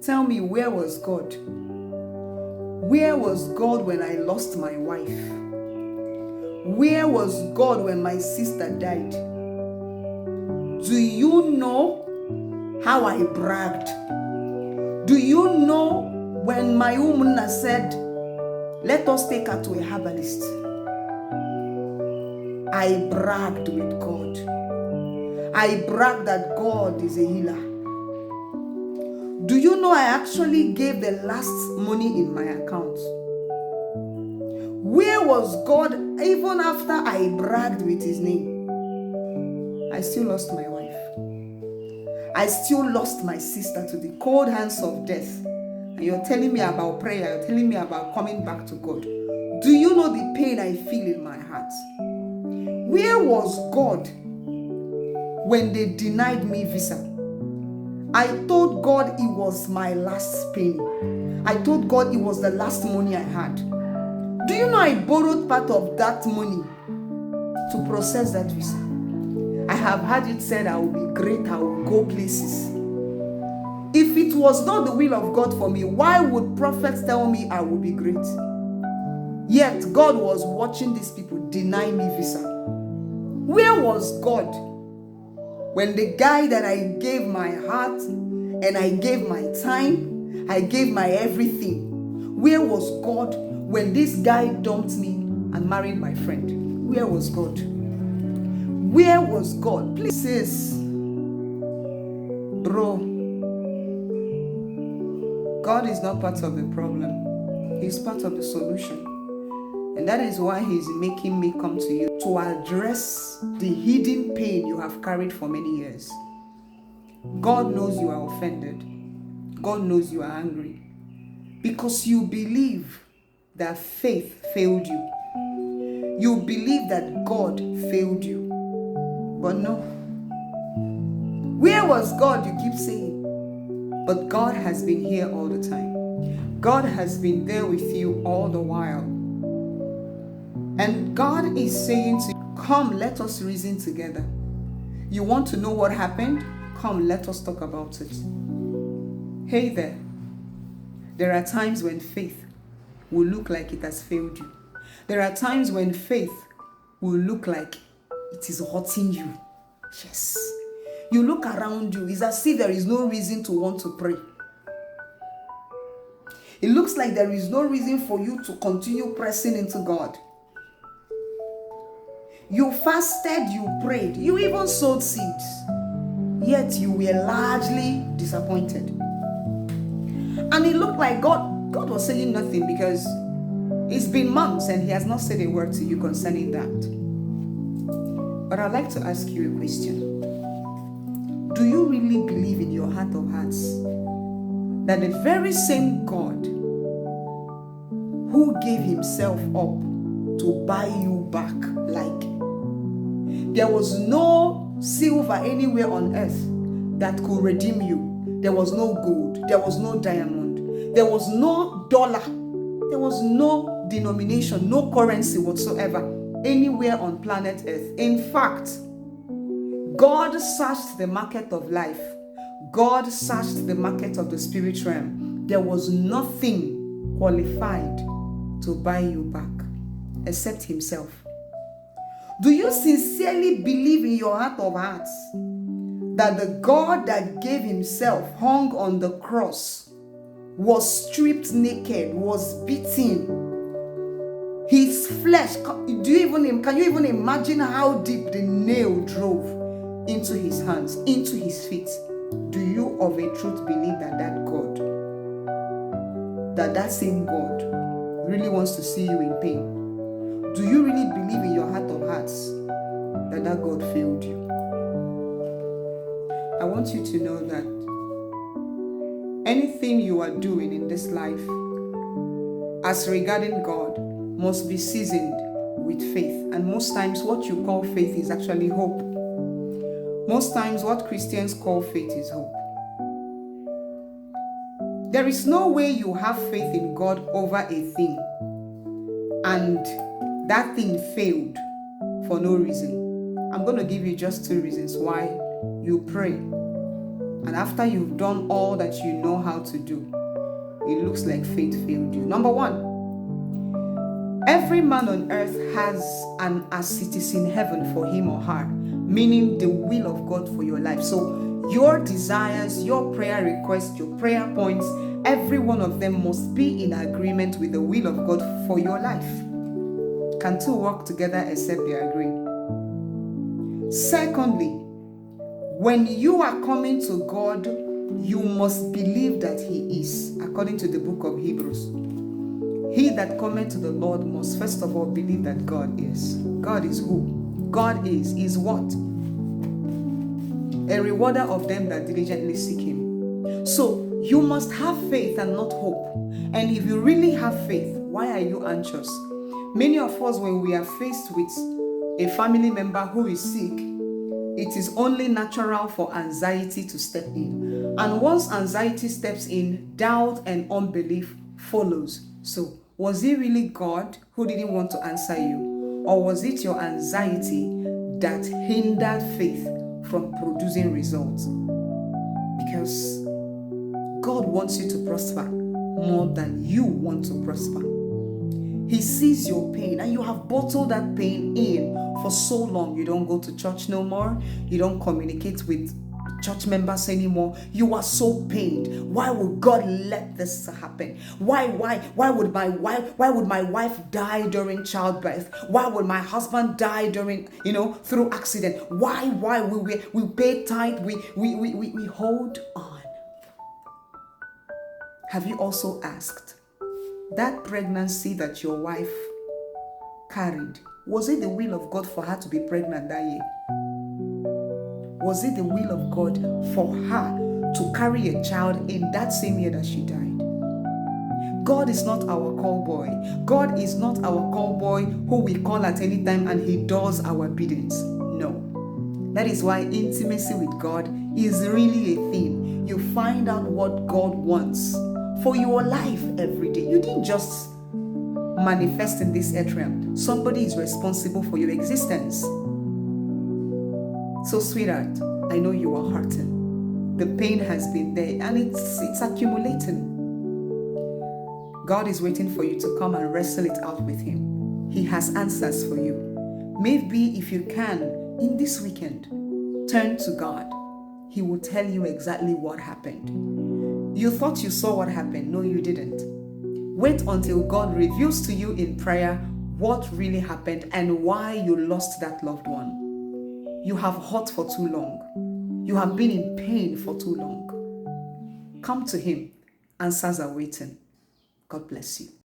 Tell me, where was God? Where was God when I lost my wife? Where was God when my sister died? Do you know how I bragged? Do you know when my woman said, let us take her to a herbalist? I bragged with God. I bragged that God is a healer. Do you know I actually gave the last money in my account? Where was God even after I bragged with his name? I still lost my wife. I still lost my sister to the cold hands of death. And you're telling me about prayer. You're telling me about coming back to God. Do you know the pain I feel in my heart? Where was God when they denied me visa? I told God it was my last penny. I told God it was the last money I had. Do you know I borrowed part of that money to process that visa? I have had it said I will be great, I will go places. If it was not the will of God for me, why would prophets tell me I will be great? Yet God was watching these people deny me visa. Where was God when the guy that I gave my heart and I gave my time, I gave my everything, where was God when this guy dumped me and married my friend? Where was God? Where was God? Please, sis, bro, God is not part of the problem. He's part of the solution. And that is why he's making me come to you to address the hidden pain you have carried for many years. God knows you are offended. God knows you are angry. Because you believe that faith failed you. You believe that God failed you. But no. Where was God, you keep saying? But God has been here all the time. God has been there with you all the while. And God is saying to you, come, let us reason together. You want to know what happened? Come, let us talk about it. Hey there. There are times when faith will look like it has failed you. There are times when faith will look like it is hurting you. Yes. You look around you, it's as if there is no reason to want to pray. It looks like there is no reason for you to continue pressing into God. You fasted, you prayed, you even sowed seeds. Yet you were largely disappointed. And it looked like God was saying nothing because it's been months and he has not said a word to you concerning that. But I'd like to ask you a question. Do you really believe in your heart of hearts that the very same God who gave himself up to buy you back, like there was no silver anywhere on earth that could redeem you. There was no gold. There was no diamond. There was no dollar. There was no denomination, no currency whatsoever anywhere on planet Earth. In fact, God searched the market of life. God searched the market of the spirit realm. There was nothing qualified to buy you back except himself. Do you sincerely believe in your heart of hearts that the God that gave himself, hung on the cross, was stripped naked, was beaten? His flesh, can you even imagine how deep the nail drove into his hands, into his feet? Do you of a truth believe that God, that same God really wants to see you in pain? Do you really believe in your heart of hearts that God failed you? I want you to know that anything you are doing in this life as regarding God must be seasoned with faith. And most times what you call faith is actually hope. Most times what Christians call faith is hope. There is no way you have faith in God over a thing and that thing failed for no reason. I'm going to give you just 2 reasons why you pray And after you've done all that you know how to do, it looks like fate failed you. Number one, every man on earth has an as it is in heaven for him or her, meaning the will of God for your life. So your desires, your prayer requests, your prayer points, every one of them must be in agreement with the will of God for your life. Can two work together except they agree? Secondly, when you are coming to God, you must believe that He is, according to the book of Hebrews. He that cometh to the Lord must first of all believe that God is. God is who? God is what? A rewarder of them that diligently seek Him. So you must have faith and not hope. And if you really have faith, why are you anxious? Many of us, when we are faced with a family member who is sick, it is only natural for anxiety to step in. And once anxiety steps in, doubt and unbelief follows. So, was it really God who didn't want to answer you? Or was it your anxiety that hindered faith from producing results? Because God wants you to prosper more than you want to prosper. He sees your pain and you have bottled that pain in for so long. You don't go to church no more. You don't communicate with church members anymore. You are so pained. Why would God let this happen? Why would my wife die during childbirth? Why would my husband die during, through accident? Why we pay tithe, we hold on. Have you also asked, that pregnancy that your wife carried, was it the will of God for her to be pregnant that year? Was it the will of God for her to carry a child in that same year that she died? God is not our call boy. God is not our call boy who we call at any time and He does our biddings. No. That is why intimacy with God is really a thing. You find out what God wants for your life every day. You didn't just manifest in this earth realm. Somebody is responsible for your existence. So, sweetheart, I know you are hurting. The pain has been there and it's accumulating. God is waiting for you to come and wrestle it out with Him. He has answers for you. Maybe if you can, in this weekend, turn to God. He will tell you exactly what happened. You thought you saw what happened. No, you didn't. Wait until God reveals to you in prayer what really happened and why you lost that loved one. You have hurt for too long. You have been in pain for too long. Come to Him. Answers are waiting. God bless you.